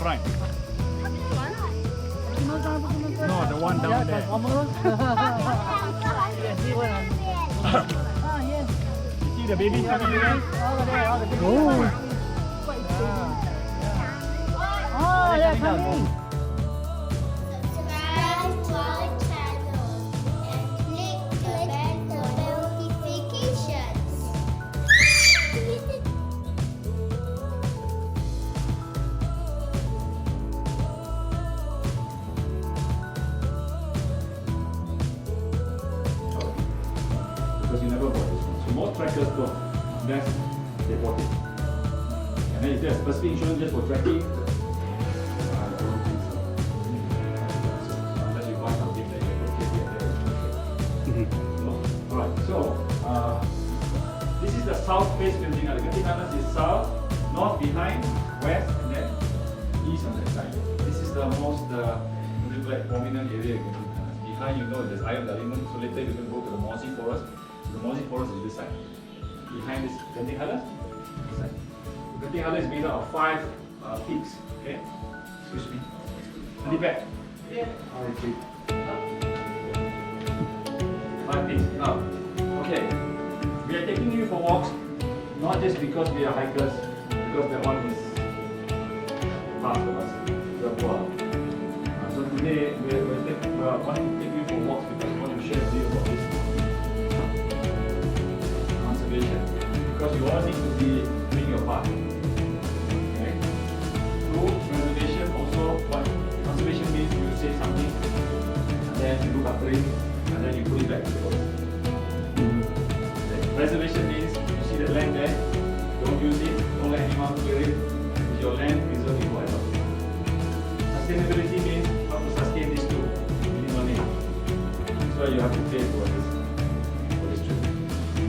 front. No, the one down there. Yes. You see the baby coming there? Oh. Oh, they're coming. Subscribe to our channel and click the bell for notifications. Because you never bought this one. So most trackers don't. Unless they bought it. And then is there a specific insurance just for tracking? I don't think so. Unless you buy something that you can get there. Alright, so this is the south face Genting Highlands. Genting Highlands is south, north behind, west, and then east on that side. This is the most prominent area in Genting Highlands. Behind you know there's Iron Diamond, so later you can go to the Mossy Forest. The Mossy Forest is this side. Behind this Genting Highlands, this side. Genting Highlands is made up of 5 peaks. Okay? Excuse me. Hand it back. Yeah. Alright, 5 peaks. Now, okay. We are taking you for walks, not just because we are hikers, because that one is fast for us. We are poor. So today we are wanting to take you for walks because we want to share with you about this conservation. Because you all need to be doing your part. Okay? Through conservation also, what conservation means you say something and then you look after it and then you put it back to the world. Preservation means you see the land there, don't use it, don't let anyone clear it. It's your land, preserve it forever. Sustainability means how to sustain this too, minimally. So you have to pay for this trip.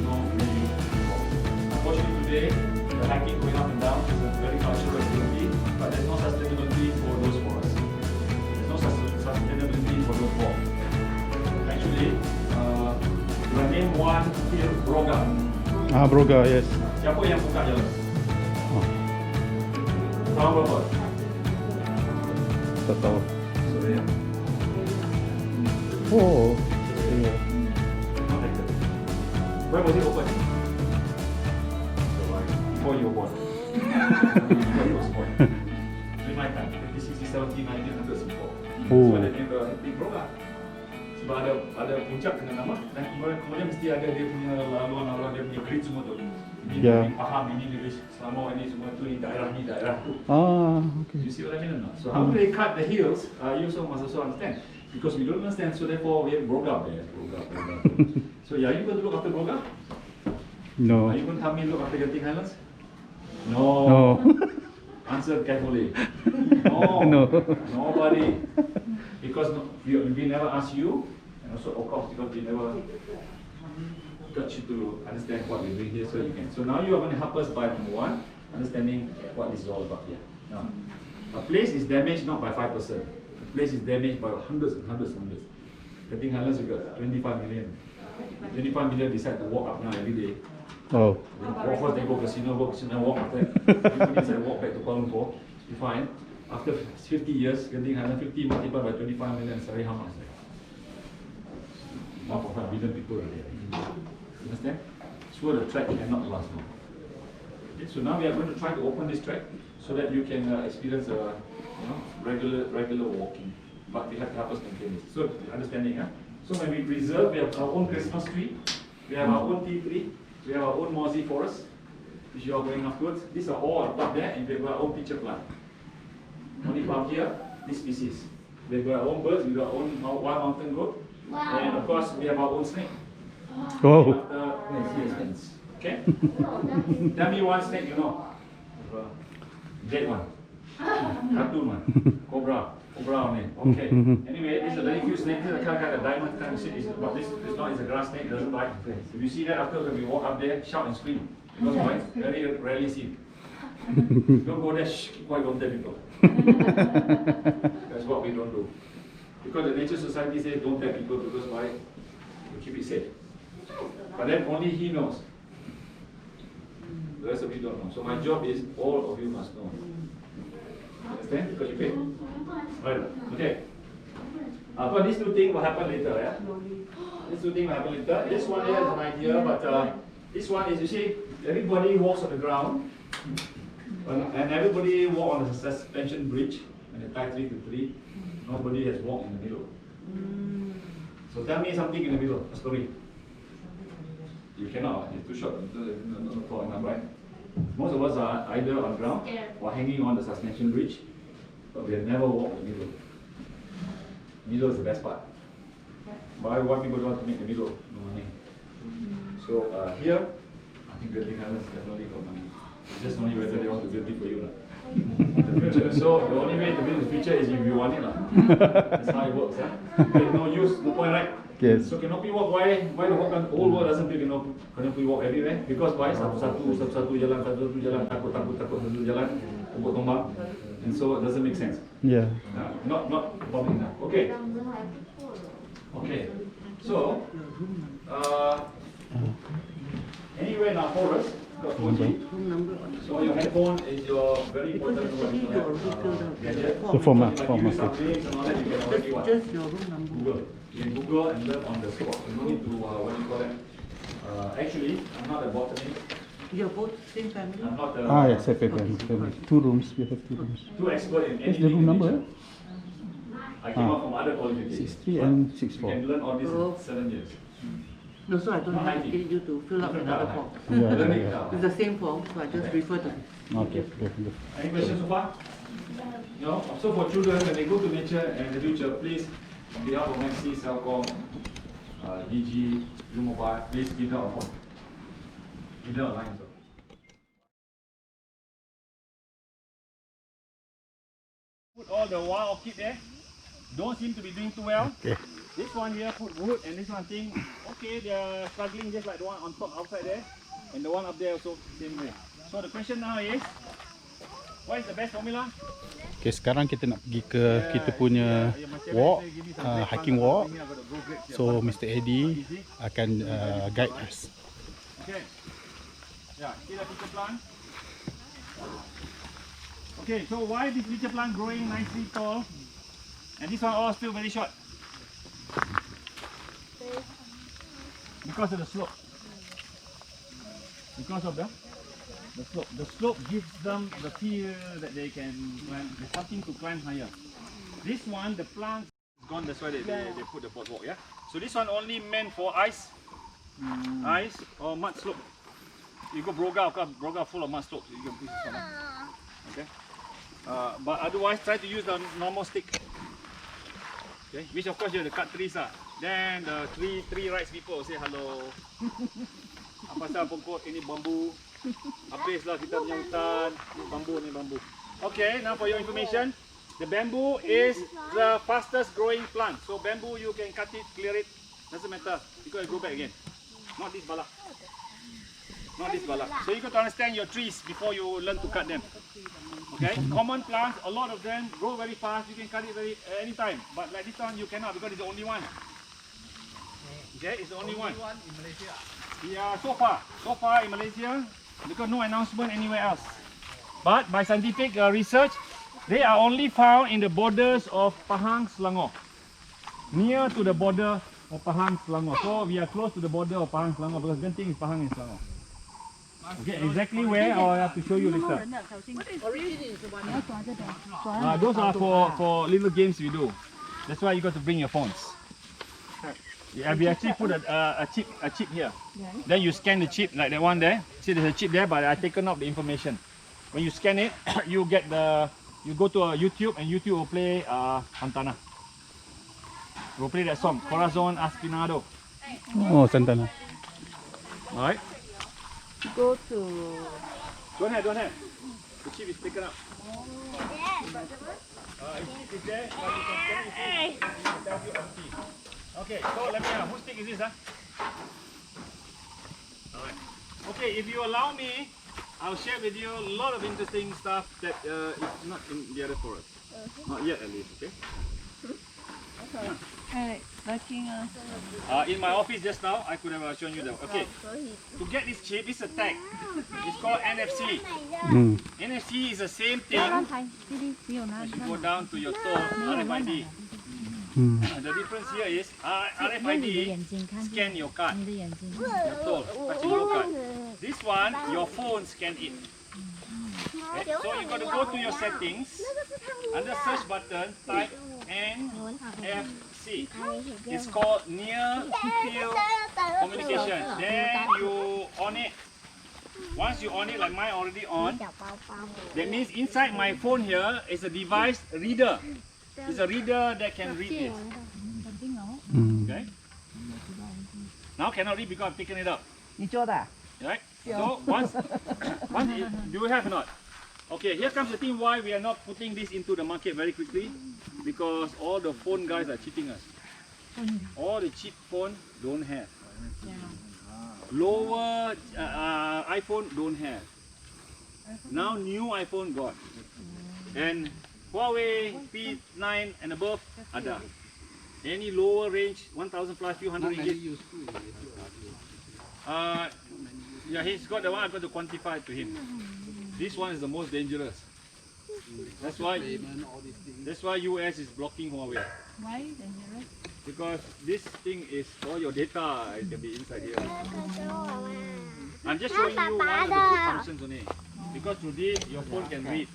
No free walk. Unfortunately today, the hiking going up and down is a very cultural activity, but there's no sustainability for those forests. There's no sustainability for those walks. Actually, you are named one hill, Broga. Broga, yes. Siapa yang buka jalan? Tahun berapa? Tak tahu. Sorry. Oh. When was it open? Before you were born. Before you was born. During my time, 50, 60, 70, 1900s before. So ada name Big Broga. Sebab ada puncak dengan nama dan kemudian mesti ada dia punya laluan-laluan, dia punya grid semua tu. Ini lebih faham, ini lebih selama ini semua tu, ini daerah tu. Okay. You see what I mean or not? So how do they cut the hills? You also must also understand. Because we don't understand, so therefore we have Broga there. Broga. So are you going to look after Broga? No. Are you going to help me look after Genting Highlands? No. Answer carefully. No. Nobody. Because we never ask you, and also of course because we never got you to understand what we're doing here, so you can. So now you are going to help us by number 1, understanding what this is all about here. Now, a place is damaged not by 5%. A place is damaged by hundreds. Genting Highlands we got 25 million. 25 million decide to walk up now every day. Oh. Walk first, then go casino, walk after that. People decide walk back to Kuala Lumpur. You find after 50 years, Genting Highlands 50 multiplied by 25 million, sorry how much? 1.5 billion people are there. Understand? So the track cannot last long. Okay, so now we are going to try to open this track so that you can experience regular walking. But we have to help us maintain this. So understanding, huh? So when we preserve, we have our own Christmas tree, we have our own tea tree, we have our own mossy forest, which you are going afterwards. These are all up there, and we have our own pitcher plant. Only from here, this species. We have our own birds, we have our own wild mountain goat, and of course we have our own snake. Oh. Snakes. Okay? Tell me one snake you know. Dead one. Cartoon one. Cobra only. Okay. Anyway, this is a very cute snake. This is a kind of diamond kind of snake. But this is not. It's a grass snake. It doesn't bite. If you see that after when we walk up there, shout and scream. Because why? Very rarely seen. Don't go there. Shh, keep quiet. Don't tell people. That's what we don't do. Because the Nature Society says don't tell people because why? We keep it safe. But then only he knows. The rest of you don't know. So my job is all of you must know. Understand? Because you pay. Right. Okay. But these two things will happen later, yeah? These two things will happen later. This one here is an idea, but this one is, you see, everybody walks on the ground, and everybody walk on the suspension bridge, and they tie 3 to 3. Nobody has walked in the middle. So tell me something in the middle, a story. You cannot, it's too short, not tall enough, right? Most of us are either on ground or hanging on the suspension bridge, but we have never walked the middle. Middle is the best part. Why people don't want to make the middle? No money. So here, I think Genting Highlands definitely got money. Just only whether they want to build it for you. The future. So the only way to build the future is if you want it. That's how it works. Okay, no use, no point, right? Yes. So canopy walk, why the whole world doesn't build canopy walk everywhere? Because why? Satu jalan, takut satu jalan, ubuk tombak. And so it doesn't make sense. Yeah. Not public enough. Okay. Okay. So anyway in our forest, got 4G. So your headphone is your very important gadget. The format. Like you use some games and all that, you can already watch. Just your room number. Google. You can Google and learn on the spot. You don't need to what do you call that? Actually, I'm not a botanist. You're both same family? I'm not Yes, family. 2 rooms. We have 2 rooms. too expert in What's anything. the room in number? nature. I came up from other qualifications. 63 and You 64. can learn all this in 7 years. No, so I don't Not have to hiding. get you to fill up another form. Yeah. It's the same form, so I just refer to it. Okay. Good. Any questions so far? No? So for children, when they go to nature and in the future, please, on behalf of Maxi, Celcom, DG, Mobile, please give them a phone. Give them a line. So. Put all the wild orchid there. Don't seem to be doing too well. Okay. This one here put wood, and this one thing, okay, they are struggling just like the one on top outside there, and the one up there also same way. So the question now is, what is the best formula? Okay, sekarang kita nak pergi ke kita punya walk, hiking walk. So Mr. Eddie akan guide us. Okay. Yeah, see the pitcher plant. Okay, so why this pitcher plant growing nicely tall, and this one all still very short? Because of the slope. Because of the slope. The slope gives them the feel that they can climb. There's something to climb higher. This one, the plant is gone. That's why they put the boardwalk. Yeah. So this one only meant for ice or mud slope. You go Broga, of course, Broga full of mud slopes. You can put this one. Okay. But otherwise, try to use the normal stick. Okay. Which of course you have to cut trees lah. Then the tree rights people will say hello. Apa pasal pokok ini bambu? Habislah kita punya hutan. Ni bambu. Okay, now for your information, the bamboo is the fastest growing plant. So bamboo you can cut it, clear it, doesn't matter. You can go back again. Not this balak. Not this balak. So you got to understand your trees before you learn to cut them. Okay, common plants, a lot of them grow very fast. You can cut it anytime. But like this one, you cannot because it's the only one. Okay, it's the only one. In Malaysia. Yeah, so far in Malaysia, because no announcement anywhere else. But by scientific research, they are only found in the borders of Pahang, Selangor. Near to the border of Pahang, Selangor. So we are close to the border of Pahang, Selangor because Genting is Pahang and Selangor. Okay, exactly where I have to show you later. Those are for little games we do. That's why you got to bring your phones. Yeah, we actually put a chip here. Then you scan the chip like that one there. See, there's a chip there, but I taken up the information. When you scan it, you go to YouTube, and YouTube will play Santana. We'll play that song, Corazon Aspinado. Oh, Santana. All right. Go to... Don't have. The chip is taken up. It's there, but you can scan it. It tells you empty. Okay, so let me know, whose stick is this? Alright. Okay, if you allow me, I'll share with you a lot of interesting stuff that is not in the other forest. Not yet at least, okay? Alright. Liking In my office just now, I could have shown you that. Okay, to get this chip, it's a tag. It's called NFC. NFC is the same thing. If you go down to your toe, RFID. The difference here is RFID scan your card, your toe, touching your card. This one, your phone scan it. Okay? So you got to go to your settings. Under search button, type NFC. It's called near field communication. Then you on it. Once you on it, like mine already on, that means inside my phone here is a device reader. It's a reader that can read this. Okay. Now cannot read because I've taken it up. Right? So once do you have or not? Okay, here comes the thing why we are not putting this into the market very quickly, because all the phone guys are cheating us. All the cheap phone don't have. Lower iPhone don't have. Now new iPhone got. And Huawei P9 and above ada. Any lower range, 1,000 plus, few hundred ringgit. Yeah, he's got the one I got to quantify to him. This one is the most dangerous. That's why US is blocking Huawei. Why dangerous? Because this thing is all your data. It can be inside here. I'm just showing you one of the good functions only. Because today your phone can read.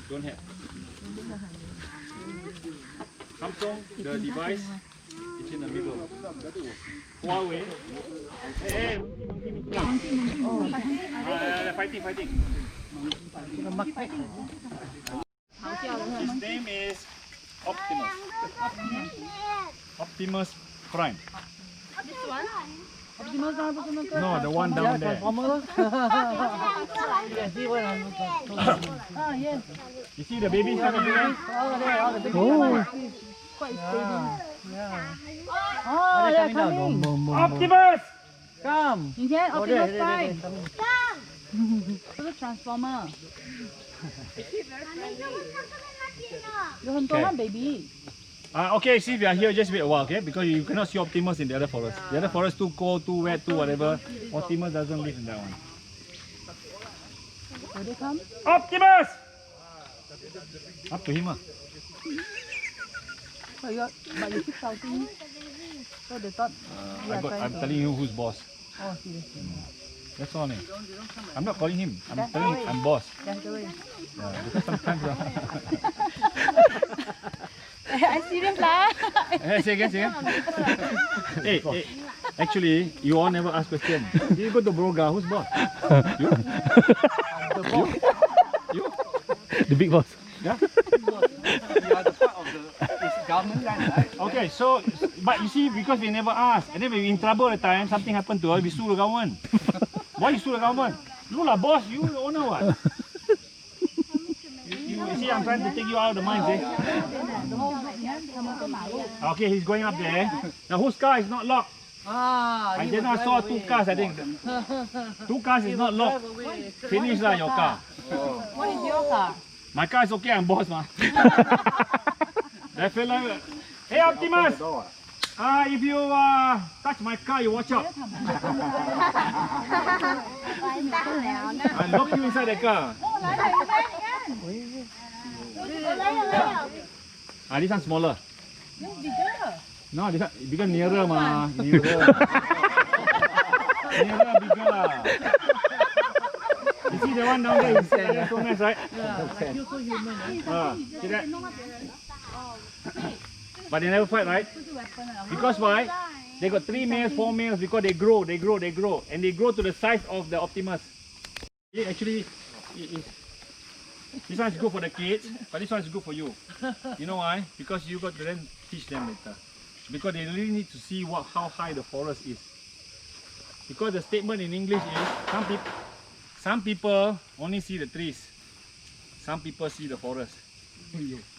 Don't have. Samsung, the device, it's in the middle. Huawei. Hey, fighting. His name is Optimus. Optimus Prime. This one? No, the one down there. Yes. You see the baby coming behind? Quite steady. Oh, they're coming. Optimus! You can Optimus Prime. It's a transformer. 有很多吗 baby? Okay, see, we are here, just wait a while, okay? Because you cannot see Optimus in the other forest. The other forest too cold, too wet, too whatever. Optimus doesn't live in that one. Will they come? Optimus! Up to him, But you keep shouting. So they thought we are trying I'm to... telling you who's boss. Oh, seriously. That's all. I'm not calling him. I'm telling him I'm boss. That's the way. Yeah, because sometimes... I'm serious lah. Say again. Hey, actually, you all never ask questions. You go to Broga, who's boss? You? The boss. You? The big boss. Yeah? You are the part of the government land, right? Okay, so, but you see, because we never ask, and then when we're in trouble at the time, something happened to us, we sue the government. Why you sue the government? You lah boss, you the owner what? You see, I'm trying to take you out of the mines, eh? Okay, he's going up there. Now whose car is not locked? I did not saw 2 cars, I think. 2 cars is not locked. Finish lah your car. What is your car? My car is okay, I'm boss ma. That fella, hey Optimus! If you touch my car, you watch out. I lock you inside the car. This one smaller. No, this one bigger, nearer ma. Nearer, bigger lah. You see the one down there is so nice, right? Like you're so human. See that? But they never fight, right? Because why? They got 3 males, 4 males, because they grow, and they grow to the size of the Optimus. Actually, this one is good for the kids, but this one is good for you. You know why? Because you got to then teach them later. Because they really need to see how high the forest is. Because the statement in English is, some people only see the trees. Some people see the forest.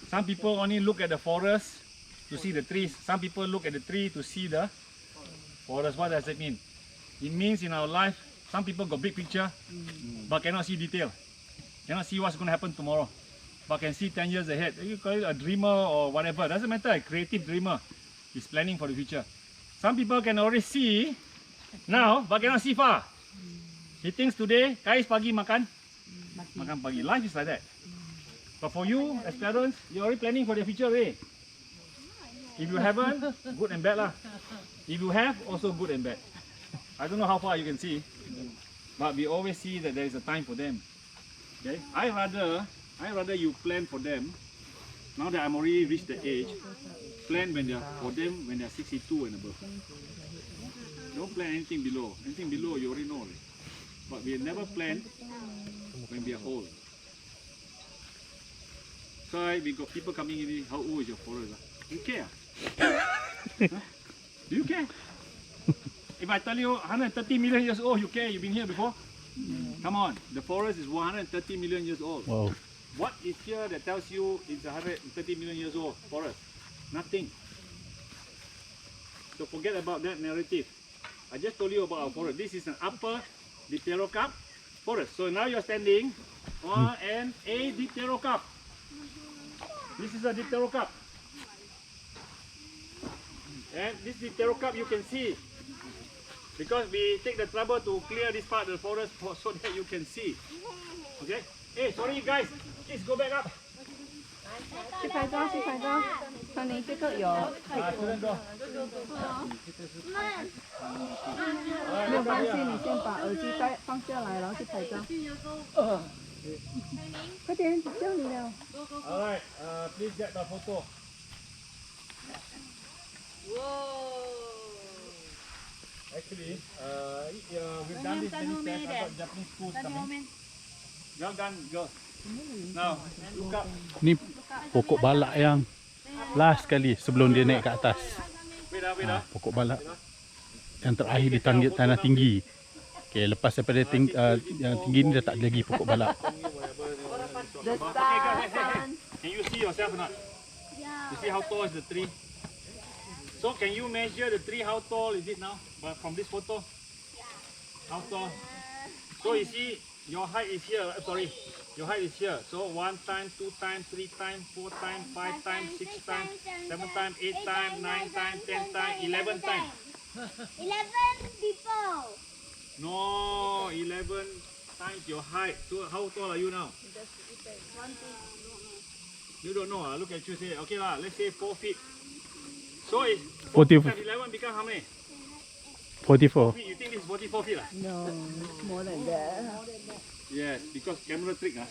Some people only look at the forest to see the trees. Some people look at the tree to see the forest. What does that mean? It means in our life, some people got big picture, but cannot see detail. Cannot see what's going to happen tomorrow, but can see 10 years ahead. You call it a dreamer or whatever. Doesn't matter, a creative dreamer. He's planning for the future. Some people can already see now, but cannot see far. He thinks today, guys, pagi makan pagi. Life is like that. But for you, as parents, you're already planning for the future, eh? If you haven't, good and bad lah. If you have, also good and bad. I don't know how far you can see, but we always see that there is a time for them. Okay? I rather you plan for them. Now that I'm already reached the age, plan when for them when they're 62 and above. Don't plan anything below. Anything below you already know. But we never plan when we are old. So we got people coming in. How old is your forest? You care? Huh? Do you care? If I tell you 130 million years old, you care? You've been here before? Come on, the forest is 130 million years old. Wow. What is here that tells you it's 130 million years old forest? Nothing. So forget about that narrative. I just told you about our forest. This is an upper dipterocarp forest. So now you're standing on a dipterocarp. This is a dipterocarp. And this dipterocarp you can see. Because we take the trouble to clear this part of the forest so that you can see. Okay? Hey, sorry guys, please go back up. 去拍照，去拍照。看你这个有 Student go. 没有关系，你先把耳机放下来，然后去拍照。快点，叫你了。 Alright, please get the photo. Actually, we've done this many times. I've got Japanese schools coming. Well done, girls. Now, look up. Ni pokok balak yang last sekali sebelum dia naik ke atas. Wait up. Pokok balak yang terakhir di tanah tinggi. Okay, lepas daripada yang tinggi ni dah tak ada lagi pokok balak. The Okay, star. guys, hey. Can you see yourself or not? You see how tall is the tree? So can you measure the tree? How tall is it now? But from this photo? How tall? So you see, your height is here. Sorry, your height is here. So 1 time, 2 time, 3 time, 4 time, 5 time, 6 time, 7 time, 8 time, 9 time, 10 time, 11 time. 11 people. No, 11 times your height. So how tall are you now? You don't know. Look at you say. Okay lah. Let's say 4 feet. So it's 4 times 11 become how many? 44. Feet. You think this is 44 feet lah? No, it's more than that. Yes, because camera trick ah.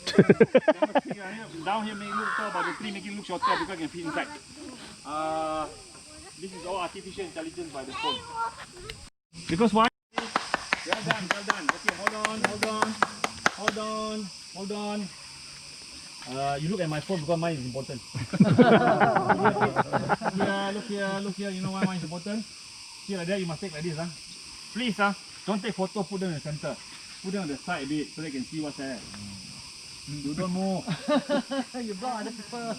Camera trick down here make it look tall, but the tree make it look shorter because you can fit inside. This is all artificial intelligence by the phone. Because why? Well done. Okay, hold on. You look at my phone because mine is important. Look here. You know why mine is important? See like that, you must take like this. Please, don't take photo, put them in the center. Put them on the side a bit so they can see what's there. You don't move. You block other people.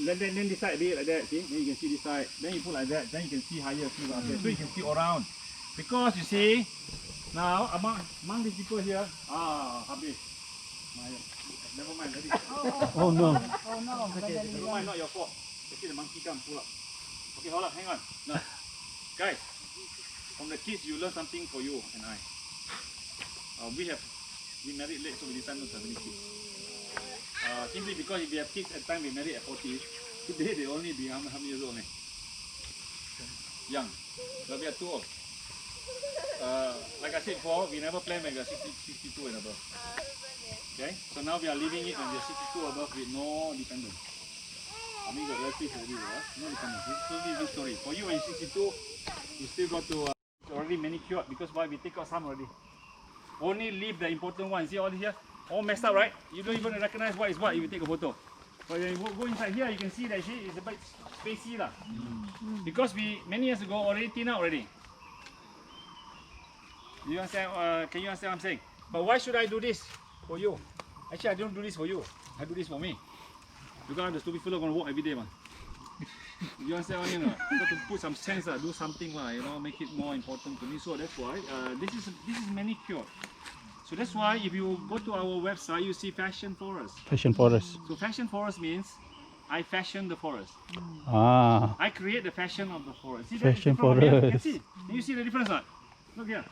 Then this side a bit like that, see? Then you can see this side. Then you put like that, then you can see higher, see up there. So you can see around. Because you see, now among these people here, habis. Never mind, let it. Oh no. Never mind, not your fault. Okay, the monkey come, pull up. Okay, hold up, hang on. Now, guys, from the kids, you learn something for you and I. We married late, so we decided not to have any kids. Simply because if we have kids at time, we married at 40. Today, they only be how many years old? Young. But we are too old. Like I said before, we never plan when we are 62 and above. Okay, so now we are living it when we are 62 above with no dependence. I mean, got relatives already, no dependence. This is a good story. For you, when you're 62, you still got to it's already manicured because why we take out some already. Only leave the important ones. See all this here, all messed up, right? You don't even recognize what is what if you take a photo. But when you go inside here, you can see that it's a bit spacey lah. Because we many years ago already thinned out already. You understand? Can you understand what I'm saying? But why should I do this for you? Actually, I don't do this for you. I do this for me. Because I'm the stupid fellow gonna walk every day, man. You understand what I mean? You got to put some sense, do something, make it more important to me. So that's why this is manicured. So that's why if you go to our website, you see fashion forest. Fashion forest. So fashion forest means I fashion the forest. Ah, I create the fashion of the forest. See Fashion that? Different from here. You can forest. see. Can you see the difference or not? Look here.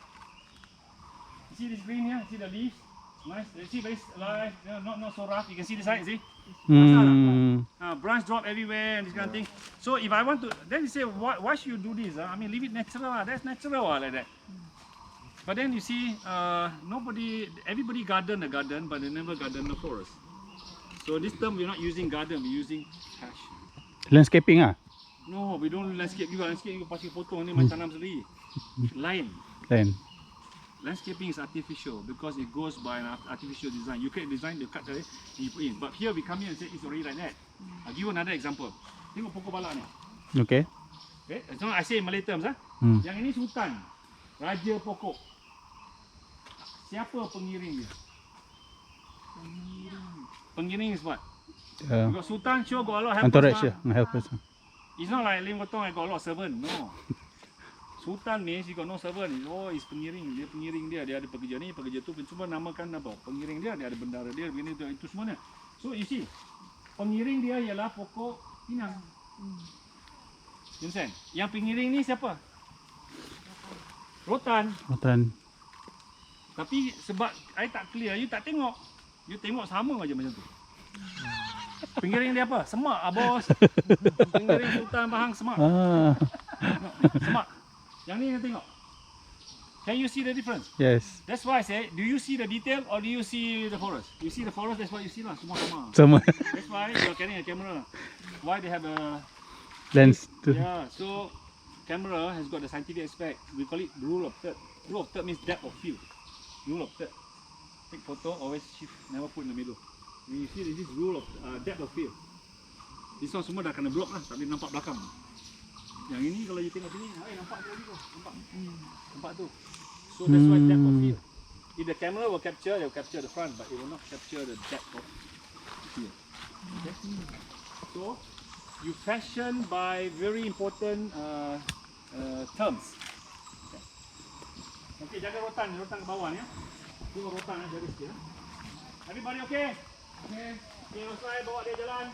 You see this green here? See the leaves? Nice. You see very alive, not so rough. You can see this side, see? Branch drop everywhere and this kind of thing. So if I want to, then you say, why should you do this? I mean, leave it natural. That's natural like that. But then you see, everybody garden the garden, but they never garden the forest. So this term we're not using garden, we're using fashion. landscaping ah. No, we don't landscape juga. Landscape you pasal potong ni macam tanam sendiri. Lain. Then Landscaping is artificial because it goes by an artificial design. You can design the cut and you put in. But here we come here and say it's already like that. I'll give you another example. Tengok pokok balak ni. okay. Okay, so I say in Malay terms Yang ini sultan, raja pokok. Siapa pengiring dia? Pengiring is what? You got sultan, sure got a lot of Entourage helpers. ya, helpers. It's not like Lim Gotong I got a lot of servant. No. Sultan means he got no servant. Is pengiring. Dia pengiring dia. Dia ada pekerja ni, pekerja tu. Cuma namakan apa? Pengiring dia. Dia ada bendara dia. Begini tu. Itu semuanya. So you see, pengiring dia ialah pokok pinang. You understand? Yang pengiring ni siapa? Rotan. Rotan. Tapi sebab I tak clear, you tak tengok. You tengok sama aja macam tu. Pengiring dia apa? Semak, bos. Pengiring Sultan Bahang semak. Semak. Yang ni you tengok. Can you see the difference? Yes. That's why I say, do you see the detail or do you see the forest? You see the forest, that's what you see lah. Semua sama. Sama. That's why you are carrying a camera. Why they have a Lens tu. Yeah, so camera has got the scientific aspect. We call it rule of third. Rule of third means depth of field. Rule of third. Take photo, always shift, never put in the middle. When you see this rule of depth of field. This one semua dah kena block lah, tak boleh nampak belakang. Yang ini kalau you tengok sini, nampak tu lagi tu. Nampak? Nampak tu. So that's why depth of field. If the camera will capture, they will capture the front, but it will not capture the depth of field. Okay? So you fashion by very important terms. Okay, jaga rotan ke bawah ni ya. Tengok rotan jaga sikit ya. Everybody okay? Okay. Okay, Osai bawa dia jalan.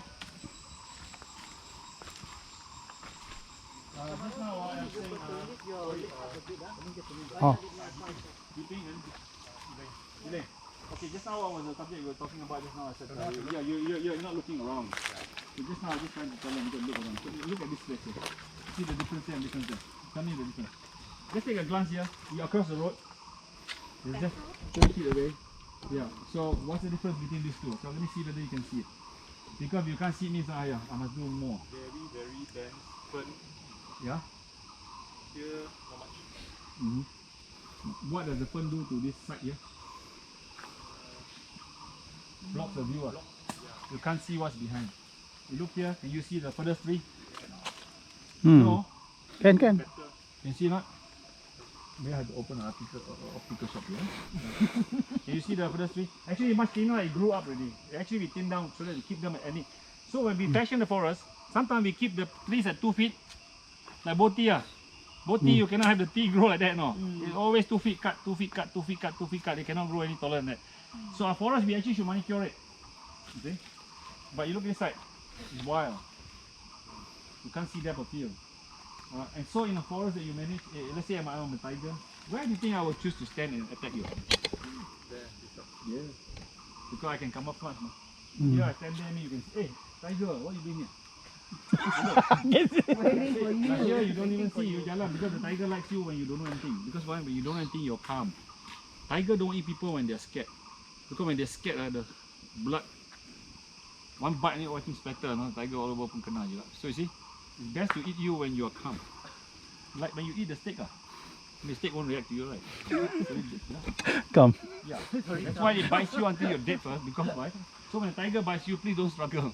Just now I am saying okay, just now was the subject you were talking about just now. I said, yeah, you're not looking around. So just now I just trying to tell them to look around. So look at this place here. See the difference here and difference there. Tell me the difference. Just take a glance here. You're across the road. It's just 20 feet away. Yeah. So what's the difference between these two? So let me see whether you can see it. Because if you can't see it means I must do more. Very dense fern. Yeah. Here, not much. What does the fern do to this side here? Blocks the view. You can't see what's behind. You look here, can you see the furthest tree? No. Can. Can you see not? Maybe I have to open an optical shop here. Can you see the furthest tree? Actually, much thinner, it grew up already. Actually, we thin down so that we keep them at any. So when we fashion the forest, sometimes we keep the trees at 2 feet. Like boti Boti, you cannot have the tree grow like that, no. It's always 2 feet cut, 2 feet cut, 2 feet cut, 2 feet cut. They cannot grow any taller than that. So our forest, we actually should manicure it. You see? But you look inside, it's wild. You can't see depth of field. And so in a forest that you manage, let's say I'm a tiger, where do you think I would choose to stand and attack you? There, this up. Yeah. Because I can come up fast. Here I stand there and you can say, hey, tiger, what are you doing here? Waiting for you. But here you don't even see, you jalan because the tiger likes you when you don't know anything. Because why? When you don't know anything, you're calm. Tiger don't eat people when they're scared. Because when they're scared, the blood, one bite ni watching splatter, no? Tiger all over pun kena je lah. So you see, it's best to eat you when you're calm. Like when you eat the steak, the steak won't react to you, right? Come. Yeah. That's why it bites you until you're dead first. Because why? So when a tiger bites you, please don't struggle.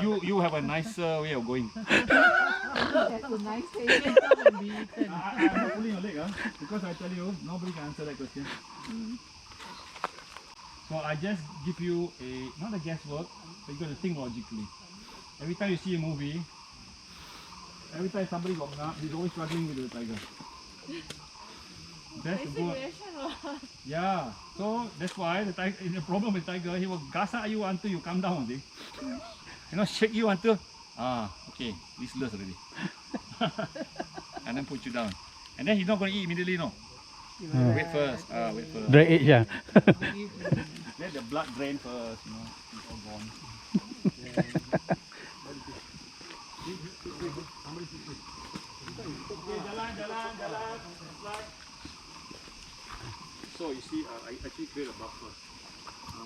You have a nicer way of going. That's a nice thing. Come and be eaten. I'm not pulling your leg, because I tell you, nobody can answer that question. So I just give you not a guesswork, but you got to think logically. Every time you see a movie, every time somebody got up, he's always struggling with the tiger. That's the word. Yeah, so that's why the problem with tiger, he will gasak you until you come down, see? shake you until okay, this loves already. And then put you down. And then he's not going to eat immediately, no. Wait first. Wait first. Dry age yeah. Let the blood drain first, it's all gone. Jalan. So you see, I actually create a buffer.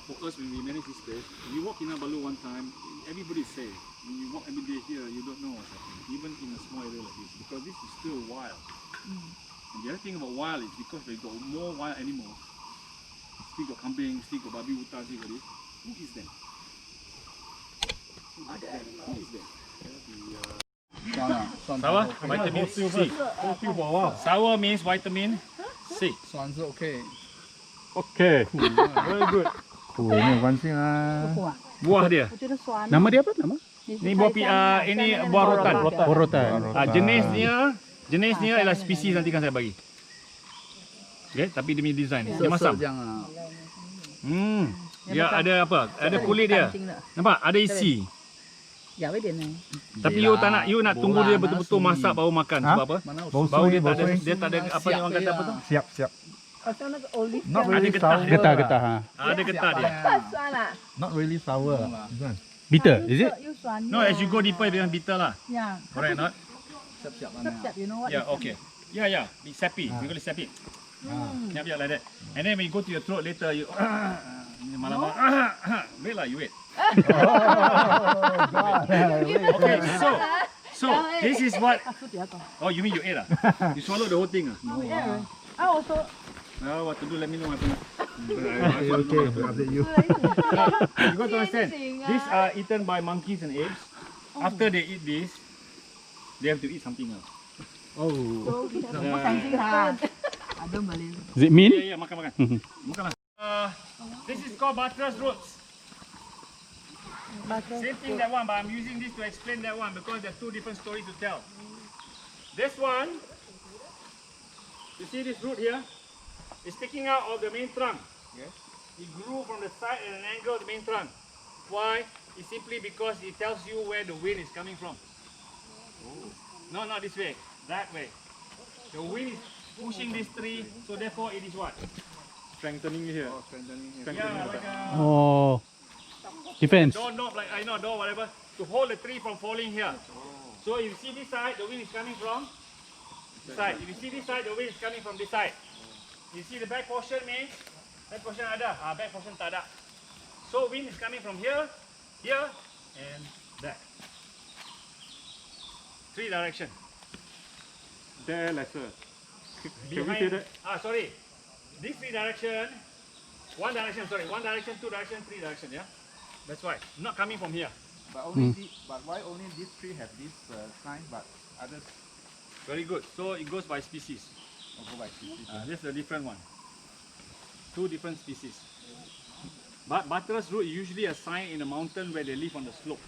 For us, when we manage this place, when you walk in Kinabalu one time, everybody is safe. When you walk every day here, you don't know what's happening, even in a small area like this, because this is still wild. And the other thing about wild is because we've got more wild animals. Still got kambing, still got babi hutan, still got this. Who is them? Who is them? Sour, vitamin C. Sour means vitamin C. Okay. Okay, very good. 不啊， Buah dia. 我觉得酸。 Nama dia apa nama? Ini buah ini buah rotan. Rotan. Jenisnya ialah spesies nanti kan saya bagi. Okay, tapi dia punya design dia masam. Dia ada apa? Ada kulit dia. Nampak? Ada isi. 咬一点呢。 Tapi you tak nak, you nak tunggu dia betul-betul masak baru makan. Sebab apa? Bau dia tak ada apa yang orang kata apa tu? Siap. 好像那个 olive Not 酱。 really getah. sour. Getah ha. Ada getah dia. 太酸了。 Not really sour. This one. Bitter is it? 又酸。 No, as you go deeper, it becomes bitter lah. Yeah. Correct or not? Siap, you know what? Yeah, okay. Yeah. Be sappy. We call it sappy. Yeah, like that. And then when you go to your throat later, you malam wait lah, you wait. Okay, so this is what. Oh, you mean you ate lah? You swallowed the whole thing ah? Oh, yeah. I also. Well, what to do? Let me know what to do. Okay, update you. You got to understand. These are eaten by monkeys and apes. After they eat this, they have to eat something else. Oh. 我相信他。I don't believe. Is it mean? Yeah, makan. Makanlah. This is called buttress roots. Same thing that one, but I'm using this to explain that one because there are two different stories to tell. This one, you see this root here? It's sticking out of the main trunk. Yes. It grew from the side at an angle of the main trunk. Why? It's simply because it tells you where the wind is coming from. No, not this way. That way. The wind is pushing this tree, so therefore it is what? Strengthening here. Yeah, like a Oh. Defense. door knob, like I know door, whatever, to hold the tree from falling here. So if you see this side, the wind is coming from this side. If you see this side, the wind is coming from this side. You see the back portion means back portion ada, back portion tak ada. So wind is coming from here, and that. Three direction. There lesser. Can we Behind, say that? sorry. These three direction, one direction, two direction, three direction, yeah? That's why. Not coming from here. But only but why only these three have this sign, but others Very good. So it goes by species. go by species? This is a different one. Two different species. But buttress root is usually a sign in a mountain where they live on the slope,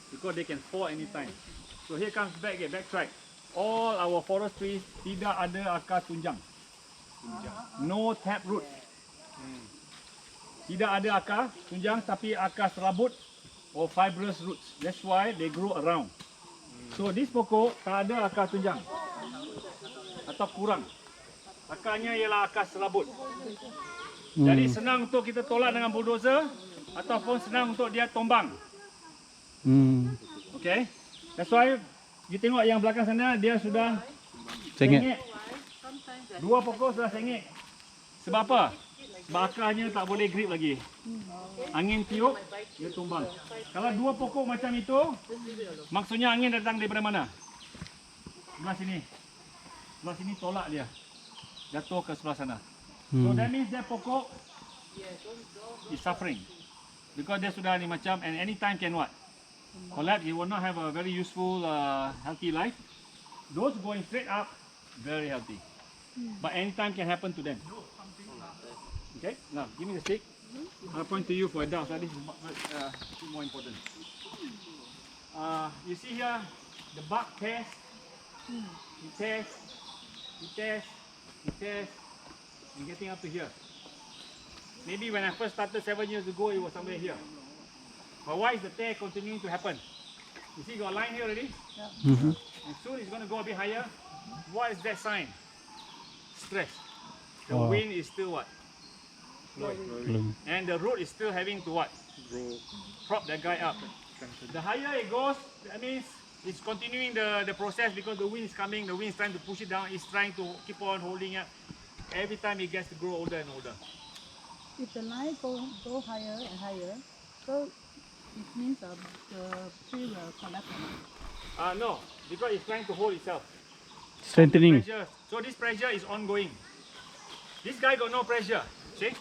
because they can fall anytime. So here comes backtrack. All our forest trees tidak ada akar tunjang. No tap root. Tidak ada akar tunjang, tapi akar serabut or fibrous roots. That's why they grow around. So this pokok tak ada akar tunjang atau kurang. Akarnya ialah akar serabut. Jadi senang untuk kita tolak dengan bulldozer ataupun senang untuk dia tombang. Okay. That's why you tengok yang belakang sana dia sudah Sengit. Dua pokok sudah sengit. Sebab apa? Sebab akarnya tak boleh grip lagi. Angin tiup, dia tumbang. Kalau dua pokok macam itu, maksudnya angin datang daripada mana? Sebelah sini. Sebelah sini tolak dia. Jatuh ke sebelah sana. So that means that pokok is suffering. Because dia sudah ni macam, and anytime can what? Collapse, he will not have a very useful, healthy life. Those going straight up, very healthy. But anytime can happen to them. Okay, now give me the stick. I'll point to you for adults. This is more important. You see here, the bark tears. It tears. It tears. It tears. And getting up to here. Maybe when I first started 7 years ago, it was somewhere here. But why is the tear continuing to happen? You see, got a line here already, Mhm. and soon it's going to go a bit higher. What is that sign? Stress. The Oh. wind is still what? Belum. And the root is still having to what? Prop that guy up. The higher it goes, that means it's continuing the process because the wind is coming, the wind is trying to push it down, it's trying to keep on holding it. Every time it gets to grow older and older. If the line go higher and higher, so it means the tree will collapse. No, because it's trying to hold itself. Strengthening. Pressure. So this pressure is ongoing. This guy got no pressure. See?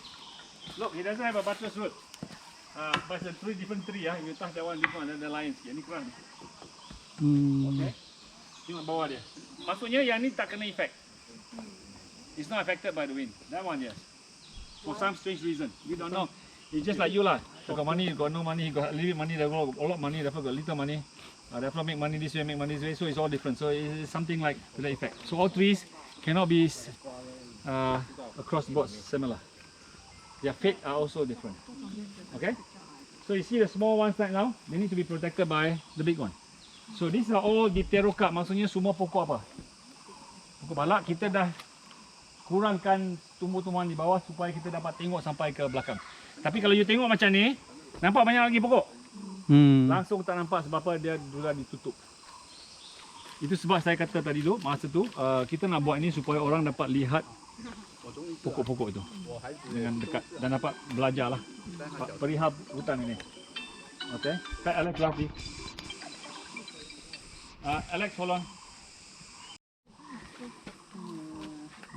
Look, he doesn't have a buttress root. But it's a different tree. If you touch that one, this one, then the line sikit. Ni kurang. Okay? Tengok bawah dia. Maksudnya yang ni tak kena effect. It's not affected by the wind. That one, yes. For some strange reason. We don't know. It's just like you lah. You got money, you got no money, you got a little bit money, therefore got a lot of money, therefore got little money. Therefore make money this way, make money this way. So it's all different. So it's something like to that effect. So all trees cannot be across the board similar. Their fate are also different. Okay? So you see the small ones right now, they need to be protected by the big one. So these are all dipterocarp, maksudnya semua pokok apa? Pokok balak. Kita dah kurangkan tumbuh-tumbuhan di bawah supaya kita dapat tengok sampai ke belakang. Tapi kalau you tengok macam ni, nampak banyak lagi pokok. Langsung tak nampak sebab apa, dia sudah ditutup. Itu sebab saya kata tadi tu, masa tu kita nak buat ini supaya orang dapat lihat pokok-pokok itu dengan dekat dan dapat belajar lah perihal hutan ini. Okay, Pat Alex lagi. Alex, hold on.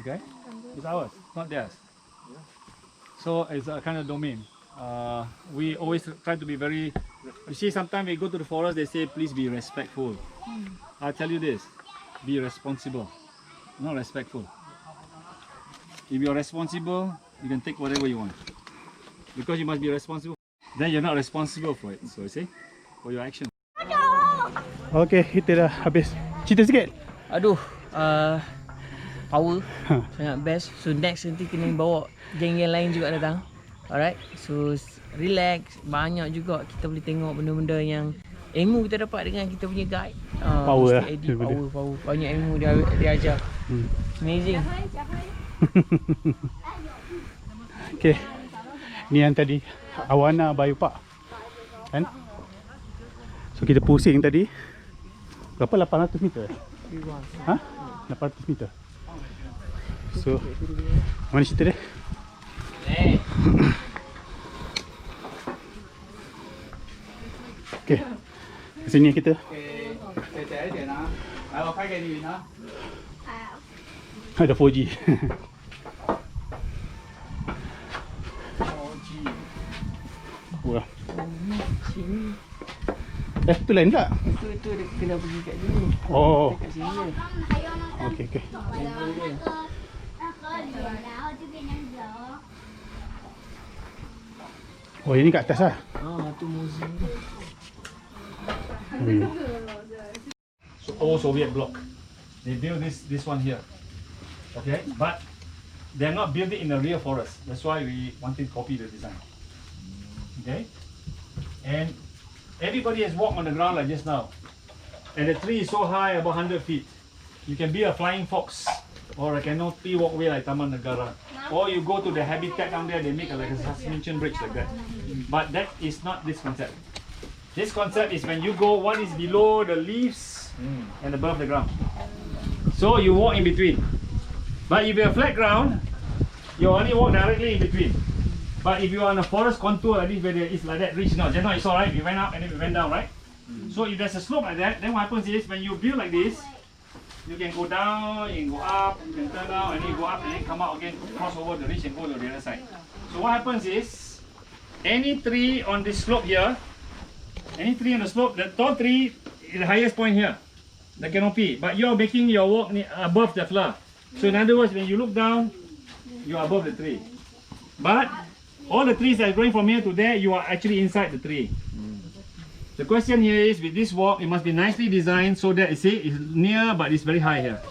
Okay, it's ours, not theirs. So it's a kind of domain. We always try to be very. You see, sometimes we go to the forest, they say please be respectful. I tell you this, be responsible, not respectful. If you're responsible, you can take whatever you want. Because you must be responsible. Then you're not responsible for it. So you see, for your action. Okay, kita dah habis. Cerita sikit. Aduh, power sangat best. So next nanti kena bawa geng-geng lain juga datang. Alright, so relax. Banyak juga kita boleh tengok benda-benda yang ilmu kita dapat dengan kita punya guide. Power lah. Power. Banyak ilmu dia ajar. Amazing. Okay, ni yang tadi Awana Biopark kan? So kita pusing tadi berapa, 800 meter? Ha? 800 meter. So mana cerita dia? Okay, kesini kita. Ada 4G. Wah. Tu lain tak? Itu dia kena pergi kat sini. Oh. Kat sini je. Okey, okey. Oh, ini kat atas lah. Tu museum tu. So old Soviet block. They built this one here. Okay, but they're not built it in the real forest. That's why we wanted to copy the design. Okay, and everybody has walked on the ground like just now. And the tree is so high, about 100 feet. You can be a flying fox or a canopy walkway like Taman Negara. Or you go to the habitat down there, they make like a suspension bridge like that. But that is not this concept. This concept is when you go, what is below the leaves and above the ground. So you walk in between. But if you have flat ground, you only walk directly in between. But if you are on a forest contour like this, where there is like that ridge, now just now you saw, right? We went up and then we went down, right? So if there's a slope like that, then what happens is when you build like this, you can go down, you can go up, you can turn down, and then go up and then come out again, cross over the ridge and go to the other side. So what happens is, any tree on this slope here, any tree on the slope, the tall tree is the highest point here, the canopy. But you're making your walk above the flower. So in other words, when you look down, you are above the tree. But all the trees that are growing from here to there, you are actually inside the tree. The question here is, with this walk, it must be nicely designed so that, you see, it's near but it's very high here.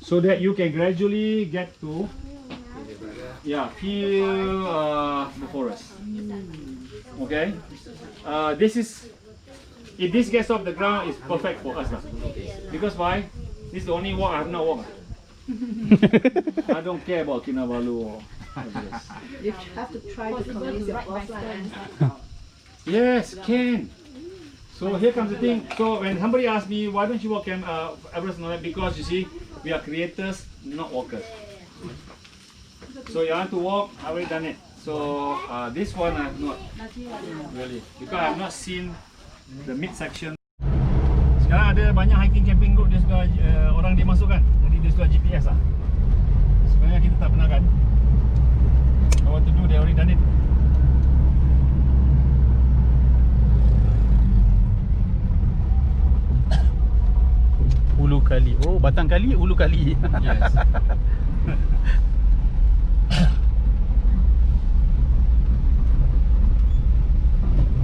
So that you can gradually get to, feel the forest. Okay? this is, if this gets off the ground, it's perfect for us lah. Because why? This is the only walk I have not walked. I don't care about Kinabalu or You have to try to convince your boss lah. yes, can. So here comes the thing. So when somebody asks me, why don't you walk Everest and all that? Because you see, we are creators, not walkers. So you want to walk, I've already done it. So this one I have not really, because I have not seen the midsection. Sekarang ada banyak hiking camping group dia suka orang dia masukkan. Jadi dia suka GPS lah. Sebenarnya kita tak pernah kan. I want to do, they already done it. Ulu kali. Oh, batang kali, ulu kali. Yes.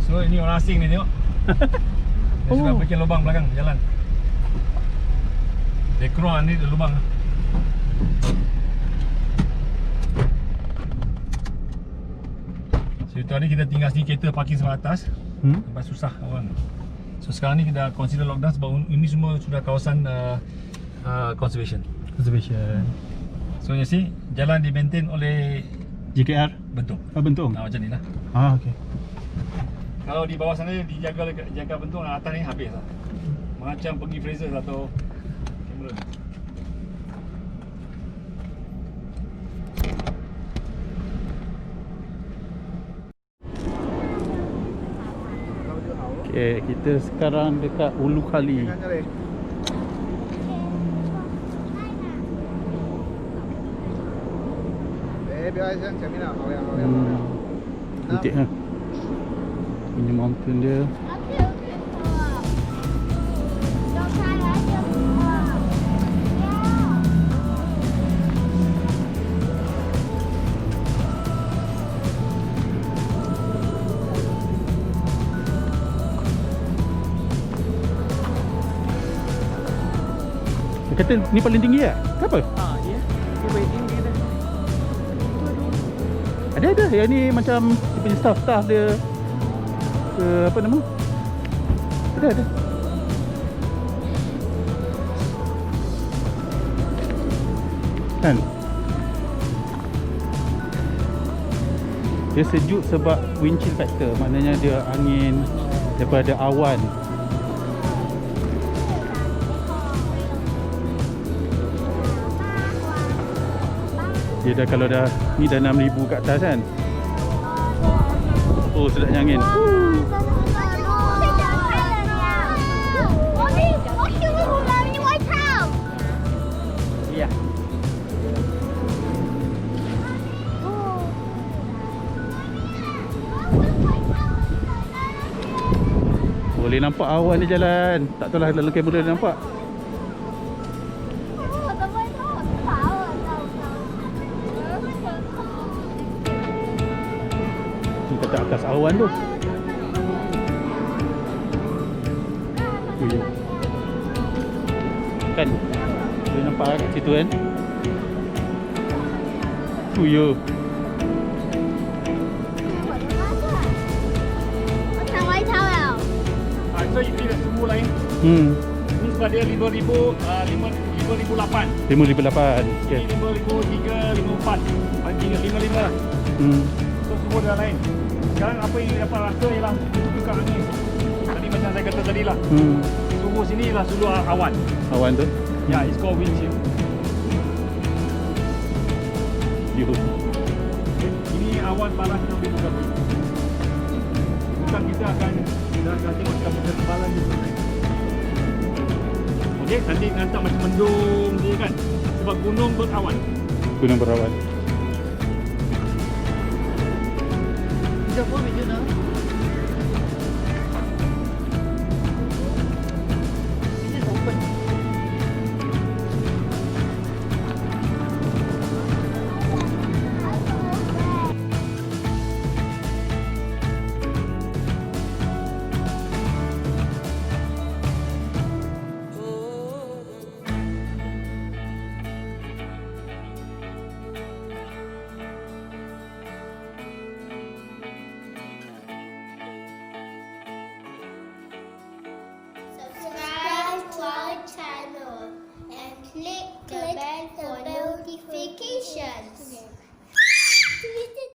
So ini orang asing ni tengok. Dia suka bikin lubang belakang jalan. Dia keluar ni ada lubang. So itu hari kita tinggal sini, kereta parking sebelah atas. Lepas susah orang. So sekarang ni kita consider lockdown sebab ini semua sudah kawasan conservation. Conservation. So you see, jalan di maintain oleh JKR? bentuk. Bentung? Macam ni lah. Okay. Kalau di bawah sana dijaga bentuk, atas ni habis lah. Macam pergi Fraser atau Cameron. Okay, kita sekarang dekat Ulu Kali. Cantik ha. Punya mountain dia. Dia kata ni paling tinggi tak? Kenapa? Ya. Dia paling tinggi dah. Ada yang ni macam dia punya staff dia apa nama? Ada. Kan? Dia sejuk sebab wind chill factor. Maknanya dia angin daripada awan. Dia dah, kalau dah ni dah 6,000 kat atas kan. Oh, sedapnya angin. Ya. Boleh nampak awan dia jalan. Tak tahulah dalam kamera dia nampak. Kat atas awan tu. Oh, ya. Kan? Boleh nampak kat situ kan? Oh, ya. So ini dah semua lain. Ini sebab dia 5,008. 5,008. Okay. Ini 5,003, 5,004. 5,005. So semua dah lain. Sekarang apa yang dapat rasa ialah suka angin. Tadi macam saya kata tadi lah. Suhu sini ialah suhu awan. Awan tu? Ya, it's called wind chill. Ini awan panas yang boleh buka. Bukan kita akan tengok ketebalan dia. Okey, nanti nampak macam mendung dia kan. Sebab gunung berawan. Gunung berawan. Jauh pun video dah.